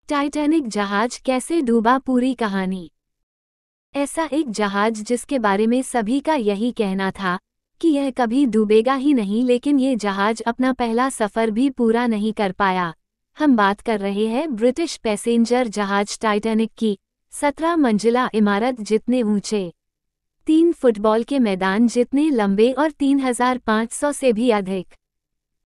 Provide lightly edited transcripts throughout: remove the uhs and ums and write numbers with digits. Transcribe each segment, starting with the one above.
Titanic जहाज कैसे डूबा, पूरी कहानी। ऐसा एक जहाज जिसके बारे में सभी का यही कहना था कि यह कभी डूबेगा ही नहीं, लेकिन ये जहाज अपना पहला सफ़र भी पूरा नहीं कर पाया। हम बात कर रहे हैं ब्रिटिश पैसेंजर जहाज टाइटैनिक की। 17 मंजिला इमारत जितने ऊंचे, 3 फुटबॉल के मैदान जितने लंबे और 3,500 से भी अधिक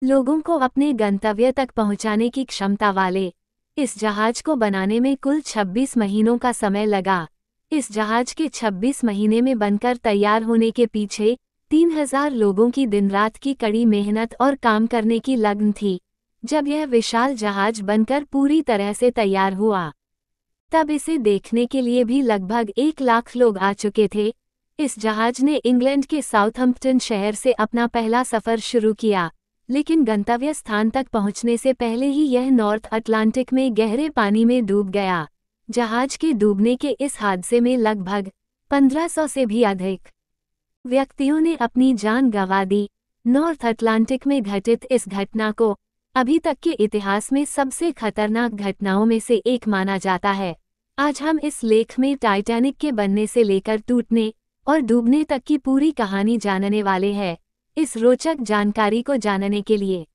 लोगों को अपने गंतव्य तक पहुंचाने की क्षमता वाले इस जहाज को बनाने में कुल 26 महीनों का समय लगा। इस जहाज के 26 महीने में बनकर तैयार होने के पीछे 3,000 लोगों की दिन रात की कड़ी मेहनत और काम करने की लगन थी। जब यह विशाल जहाज बनकर पूरी तरह से तैयार हुआ, तब इसे देखने के लिए भी लगभग 1 लाख लोग आ चुके थे। इस जहाज ने इंग्लैंड के साउथहम्पटन शहर से अपना पहला सफ़र शुरू किया, लेकिन गंतव्य स्थान तक पहुंचने से पहले ही यह नॉर्थ अटलांटिक में गहरे पानी में डूब गया। जहाज के डूबने के इस हादसे में लगभग 1500 से भी अधिक व्यक्तियों ने अपनी जान गंवा दी। नॉर्थ अटलांटिक में घटित इस घटना को अभी तक के इतिहास में सबसे खतरनाक घटनाओं में से एक माना जाता है। आज हम इस लेख में टाइटैनिक के बनने से लेकर टूटने और डूबने तक की पूरी कहानी जानने वाले हैं। इस रोचक जानकारी को जानने के लिए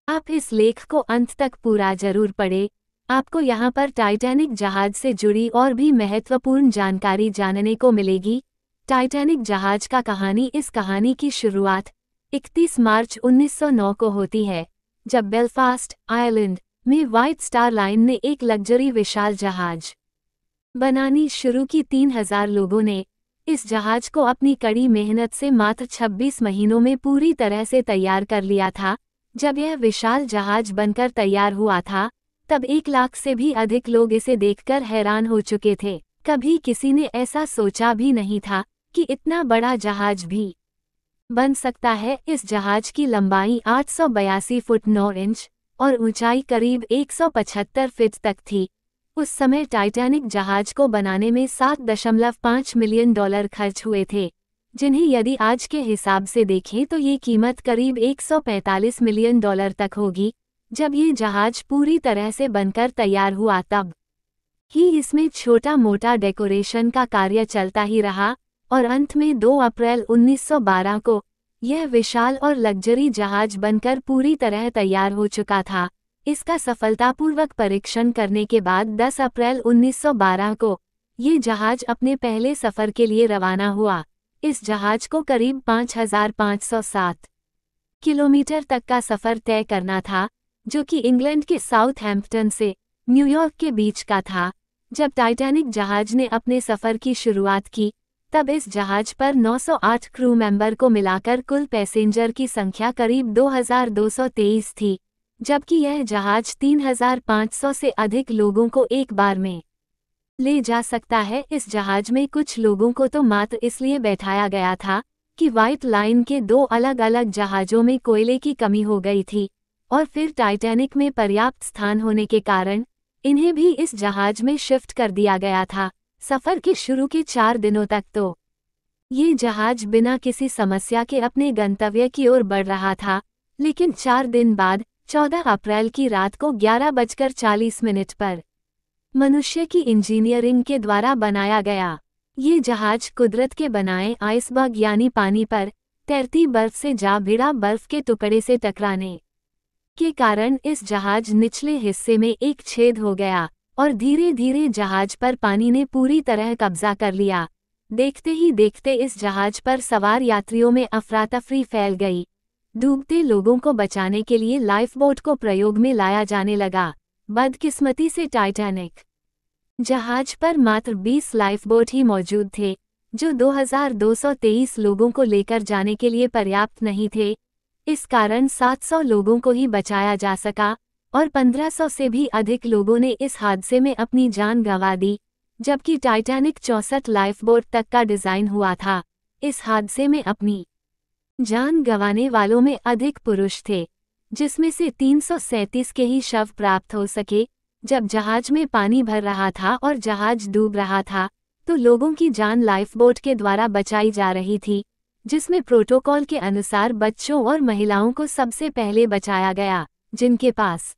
आप इस लेख को अंत तक पूरा जरूर पढ़ें। आपको यहाँ पर टाइटैनिक जहाज से जुड़ी और भी महत्वपूर्ण जानकारी जानने को मिलेगी। टाइटैनिक जहाज का कहानी। इस कहानी की शुरुआत 31 मार्च 1909 को होती है, जब बेलफास्ट, आयरलैंड में व्हाइट स्टार लाइन ने एक लग्जरी विशाल जहाज बनानी शुरू की। 3,000 लोगों ने इस जहाज को अपनी कड़ी मेहनत से मात्र 26 महीनों में पूरी तरह से तैयार कर लिया था। जब यह विशाल जहाज बनकर तैयार हुआ था, तब 1 लाख से भी अधिक लोग इसे देखकर हैरान हो चुके थे। कभी किसी ने ऐसा सोचा भी नहीं था कि इतना बड़ा जहाज भी बन सकता है। इस जहाज की लंबाई 882 फुट 9 इंच और ऊंचाई करीब 175 फीट तक थी। उस समय टाइटैनिक जहाज को बनाने में $7.5 मिलियन खर्च हुए थे, जिन्हें यदि आज के हिसाब से देखें तो ये कीमत करीब $145 मिलियन तक होगी। जब ये जहाज पूरी तरह से बनकर तैयार हुआ, तब ही इसमें छोटा मोटा डेकोरेशन का कार्य चलता ही रहा और अंत में 2 अप्रैल 1912 को यह विशाल और लग्जरी जहाज बनकर पूरी तरह तैयार हो चुका था। इसका सफलतापूर्वक परीक्षण करने के बाद 10 अप्रैल 1912 को ये जहाज अपने पहले सफ़र के लिए रवाना हुआ। इस जहाज को करीब 5,507 किलोमीटर तक का सफ़र तय करना था, जो कि इंग्लैंड के साउथहैम्पटन से न्यूयॉर्क के बीच का था। जब टाइटैनिक जहाज ने अपने सफ़र की शुरुआत की, तब इस जहाज पर 908 क्रू मेंबर को मिलाकर कुल पैसेंजर की संख्या करीब 2,223 थी, जबकि यह जहाज 3,500 से अधिक लोगों को एक बार में ले जा सकता है। इस जहाज में कुछ लोगों को तो मात्र इसलिए बैठाया गया था कि व्हाइट लाइन के 2 अलग अलग जहाज़ों में कोयले की कमी हो गई थी, और फिर टाइटैनिक में पर्याप्त स्थान होने के कारण इन्हें भी इस जहाज में शिफ्ट कर दिया गया था। सफ़र के शुरू के 4 दिनों तक तो ये जहाज बिना किसी समस्या के अपने गंतव्य की ओर बढ़ रहा था, लेकिन 4 दिन बाद 14 अप्रैल की रात को 11:40 पर मनुष्य की इंजीनियरिंग के द्वारा बनाया गया ये जहाज कुदरत के बनाए आइसबर्ग यानी पानी पर तैरती बर्फ से जा भिड़ा बर्फ के टुकड़े से टकराने के कारण इस जहाज निचले हिस्से में एक छेद हो गया और धीरे धीरे जहाज पर पानी ने पूरी तरह कब्जा कर लिया। देखते ही देखते इस जहाज पर सवार यात्रियों में अफरा तफरी फैल गई। डूबते लोगों को बचाने के लिए लाइफबोट को प्रयोग में लाया जाने लगा। बदकिस्मती से टाइटैनिक जहाज पर मात्र 20 लाइफबोट ही मौजूद थे, जो 2,223 लोगों को लेकर जाने के लिए पर्याप्त नहीं थे। इस कारण 700 लोगों को ही बचाया जा सका और 1500 से भी अधिक लोगों ने इस हादसे में अपनी जान गंवा दी, जबकि टाइटैनिक 64 लाइफबोट तक का डिज़ाइन हुआ था। इस हादसे में अपनी जान गंवाने वालों में अधिक पुरुष थे, जिसमें से 337 के ही शव प्राप्त हो सके। जब जहाज में पानी भर रहा था और जहाज डूब रहा था, तो लोगों की जान लाइफबोट के द्वारा बचाई जा रही थी, जिसमें प्रोटोकॉल के अनुसार बच्चों और महिलाओं को सबसे पहले बचाया गया, जिनके पास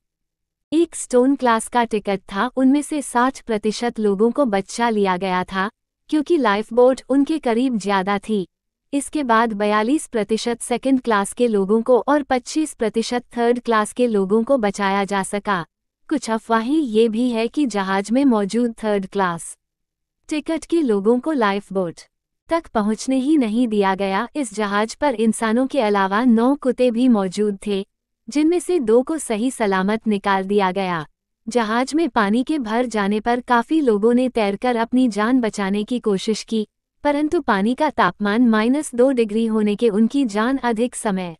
एक स्टोन क्लास का टिकट था, उनमें से 60% लोगों को बचा लिया गया था क्योंकि लाइफबोट उनके करीब ज्यादा थी। इसके बाद 42% सेकंड क्लास के लोगों को और 25% थर्ड क्लास के लोगों को बचाया जा सका। कुछ अफवाहें ये भी है कि जहाज में मौजूद थर्ड क्लास टिकट के लोगों को लाइफबोट तक पहुंचने ही नहीं दिया गया। इस जहाज पर इंसानों के अलावा 9 कुत्ते भी मौजूद थे, जिनमें से 2 को सही सलामत निकाल दिया गया। जहाज में पानी के भर जाने पर काफी लोगों ने तैरकर अपनी जान बचाने की कोशिश की, परंतु पानी का तापमान -2 डिग्री होने के उनकी जान अधिक समय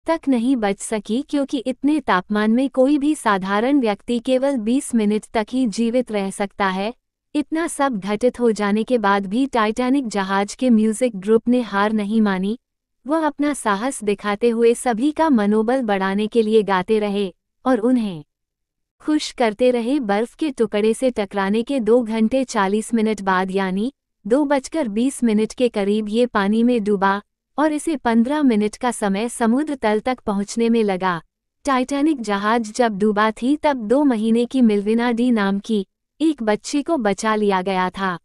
तक नहीं बच सकी, क्योंकि इतने तापमान में कोई भी साधारण व्यक्ति केवल 20 मिनट तक ही जीवित रह सकता है। इतना सब घटित हो जाने के बाद भी टाइटैनिक जहाज के म्यूजिक ग्रुप ने हार नहीं मानी। वह अपना साहस दिखाते हुए सभी का मनोबल बढ़ाने के लिए गाते रहे और उन्हें खुश करते रहे। बर्फ के टुकड़े से टकराने के 2 घंटे 40 मिनट बाद यानी 2:20 के करीब ये पानी में डूबा और इसे 15 मिनट का समय समुद्र तल तक पहुंचने में लगा। टाइटैनिक जहाज जब डूबा थी तब 2 महीने की मिल्विना डी नाम की एक बच्ची को बचा लिया गया था,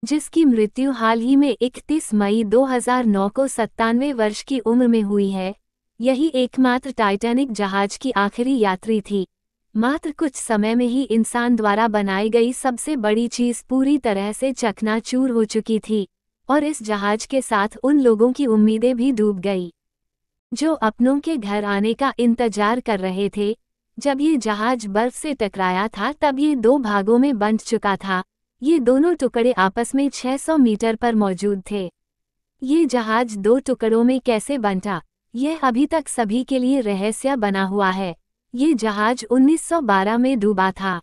जिसकी मृत्यु हाल ही में 31 मई 2009 को 97 वर्ष की उम्र में हुई है। यही एकमात्र टाइटैनिक जहाज की आखिरी यात्री थी। मात्र कुछ समय में ही इंसान द्वारा बनाई गई सबसे बड़ी चीज पूरी तरह से चकनाचूर हो चुकी थी और इस जहाज के साथ उन लोगों की उम्मीदें भी डूब गई जो अपनों के घर आने का इंतजार कर रहे थे। जब ये जहाज बर्फ से टकराया था तब ये 2 भागों में बंट चुका था। ये दोनों टुकड़े आपस में 600 मीटर पर मौजूद थे। ये जहाज 2 टुकड़ों में कैसे बंटा, यह अभी तक सभी के लिए रहस्य बना हुआ है। ये जहाज 1912 में डूबा था,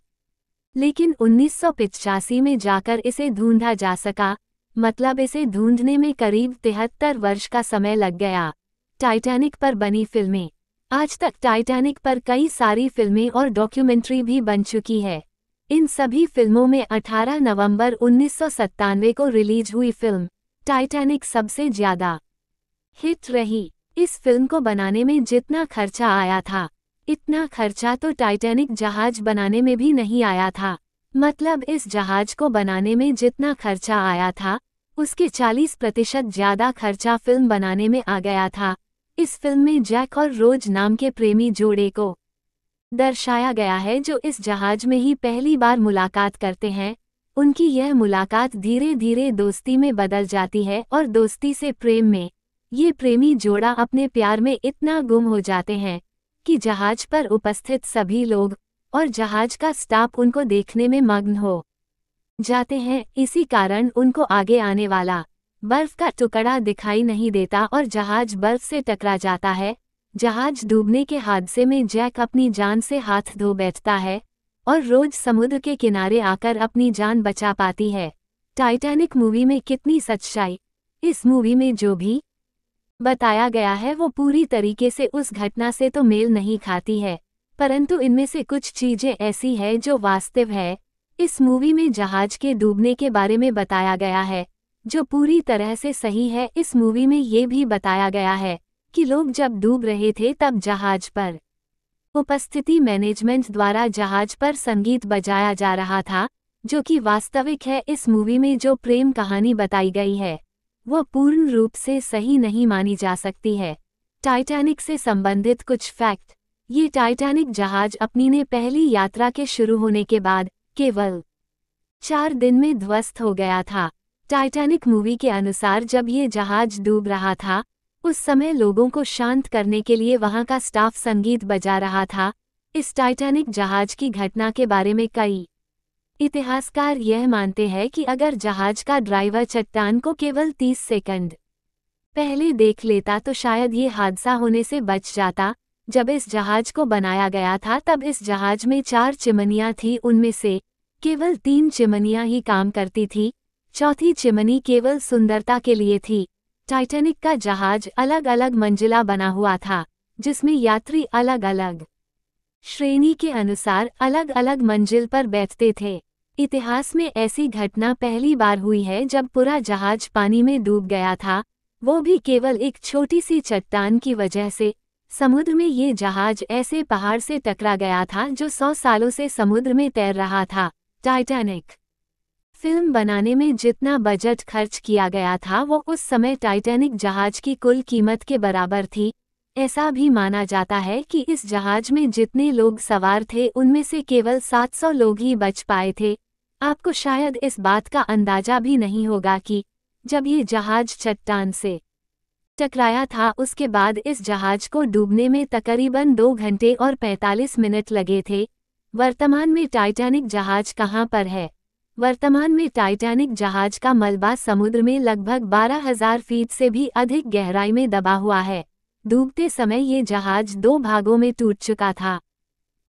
लेकिन 1985 में जाकर इसे ढूंढा जा सका, मतलब इसे ढूंढने में करीब 73 वर्ष का समय लग गया। टाइटैनिक पर बनी फिल्में। आज तक टाइटैनिक पर कई सारी फिल्में और डॉक्यूमेंट्री भी बन चुकी है। इन सभी फिल्मों में 18 नवंबर 1997 को रिलीज हुई फिल्म टाइटैनिक सबसे ज्यादा हिट रही। इस फिल्म को बनाने में जितना खर्चा आया था, इतना खर्चा तो टाइटैनिक जहाज बनाने में भी नहीं आया था। मतलब इस जहाज को बनाने में जितना खर्चा आया था, उसके 40% ज्यादा खर्चा फिल्म बनाने में आ गया था। इस फिल्म में जैक और रोज नाम के प्रेमी जोड़े को दर्शाया गया है, जो इस जहाज में ही पहली बार मुलाकात करते हैं। उनकी यह मुलाकात धीरे धीरे दोस्ती में बदल जाती है और दोस्ती से प्रेम में। ये प्रेमी जोड़ा अपने प्यार में इतना गुम हो जाते हैं कि जहाज पर उपस्थित सभी लोग और जहाज का स्टाफ उनको देखने में मग्न हो जाते हैं। इसी कारण उनको आगे आने वाला बर्फ का टुकड़ा दिखाई नहीं देता और जहाज बर्फ से टकरा जाता है। जहाज डूबने के हादसे में जैक अपनी जान से हाथ धो बैठता है और रोज समुद्र के किनारे आकर अपनी जान बचा पाती है। टाइटैनिक मूवी में कितनी सच्चाई। इस मूवी में जो भी बताया गया है वो पूरी तरीके से उस घटना से तो मेल नहीं खाती है, परंतु इनमें से कुछ चीजें ऐसी है जो वास्तव है। इस मूवी में जहाज के डूबने के बारे में बताया गया है जो पूरी तरह से सही है। इस मूवी में ये भी बताया गया है कि लोग जब डूब रहे थे तब जहाज पर उपस्थिति मैनेजमेंट द्वारा जहाज पर संगीत बजाया जा रहा था, जो कि वास्तविक है। इस मूवी में जो प्रेम कहानी बताई गई है वो पूर्ण रूप से सही नहीं मानी जा सकती है। टाइटैनिक से संबंधित कुछ फैक्ट। ये टाइटैनिक जहाज अपनी ने पहली यात्रा के शुरू होने के बाद केवल 4 दिन में ध्वस्त हो गया था। टाइटैनिक मूवी के अनुसार जब ये जहाज डूब रहा था उस समय लोगों को शांत करने के लिए वहां का स्टाफ संगीत बजा रहा था। इस टाइटैनिक जहाज की घटना के बारे में कई इतिहासकार यह मानते हैं कि अगर जहाज का ड्राइवर चट्टान को केवल 30 सेकंड पहले देख लेता तो शायद ये हादसा होने से बच जाता। जब इस जहाज को बनाया गया था तब इस जहाज में 4 चिमनियां थी, उनमें से केवल 3 चिमनियां ही काम करती थी, चौथी चिमनी केवल सुंदरता के लिए थी। टाइटैनिक का जहाज अलग अलग मंजिला बना हुआ था, जिसमें यात्री अलग अलग श्रेणी के अनुसार अलग अलग मंजिल पर बैठते थे। इतिहास में ऐसी घटना पहली बार हुई है जब पूरा जहाज पानी में डूब गया था, वो भी केवल एक छोटी सी चट्टान की वजह से। समुद्र में ये जहाज ऐसे पहाड़ से टकरा गया था जो 100 सालों से समुद्र में तैर रहा था। टाइटैनिक फिल्म बनाने में जितना बजट खर्च किया गया था वो उस समय टाइटैनिक जहाज की कुल कीमत के बराबर थी। ऐसा भी माना जाता है कि इस जहाज में जितने लोग सवार थे उनमें से केवल 700 लोग ही बच पाए थे। आपको शायद इस बात का अंदाजा भी नहीं होगा कि जब ये जहाज चट्टान से टकराया था उसके बाद इस जहाज को डूबने में तकरीबन 2 घंटे और 45 मिनट लगे थे। वर्तमान में टाइटैनिक जहाज कहाँ पर है? वर्तमान में टाइटैनिक जहाज का मलबा समुद्र में लगभग 12,000 फीट से भी अधिक गहराई में दबा हुआ है। डूबते समय ये जहाज 2 भागों में टूट चुका था।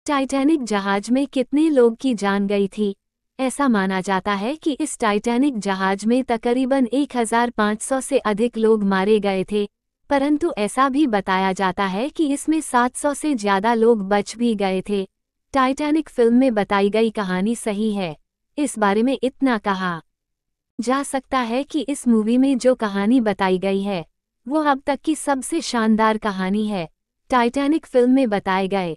टाइटैनिक जहाज में कितने लोग की जान गई थी? ऐसा माना जाता है कि इस टाइटैनिक जहाज में तकरीबन 1,500 से अधिक लोग मारे गए थे, परंतु ऐसा भी बताया जाता है कि इसमें 700 से ज़्यादा लोग बच भी गए थे। टाइटैनिक फिल्म में बताई गई कहानी सही है, इस बारे में इतना कहा जा सकता है कि इस मूवी में जो कहानी बताई गई है वो अब तक की सबसे शानदार कहानी है। टाइटैनिक फिल्म में बताए गए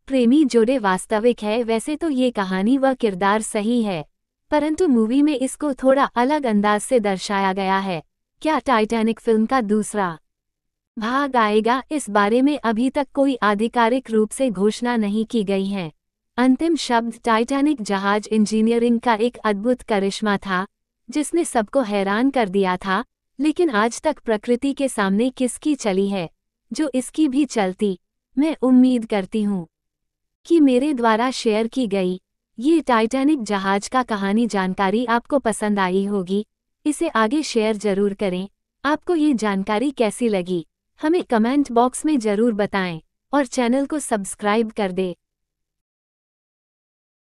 प्रेमी जोड़े वास्तविक है। वैसे तो ये कहानी व किरदार सही है, परंतु मूवी में इसको थोड़ा अलग अंदाज से दर्शाया गया है। क्या टाइटैनिक फिल्म का दूसरा भाग आएगा? इस बारे में अभी तक कोई आधिकारिक रूप से घोषणा नहीं की गई है। अंतिम शब्द टाइटैनिक जहाज इंजीनियरिंग का एक अद्भुत करिश्मा था जिसने सबको हैरान कर दिया था, लेकिन आज तक प्रकृति के सामने किसकी चली है जो इसकी भी चलती। मैं उम्मीद करती हूँ कि मेरे द्वारा शेयर की गई ये टाइटैनिक जहाज का कहानी जानकारी आपको पसंद आई होगी। इसे आगे शेयर जरूर करें। आपको ये जानकारी कैसी लगी हमें कमेंट बॉक्स में जरूर बताएं और चैनल को सब्सक्राइब कर दें।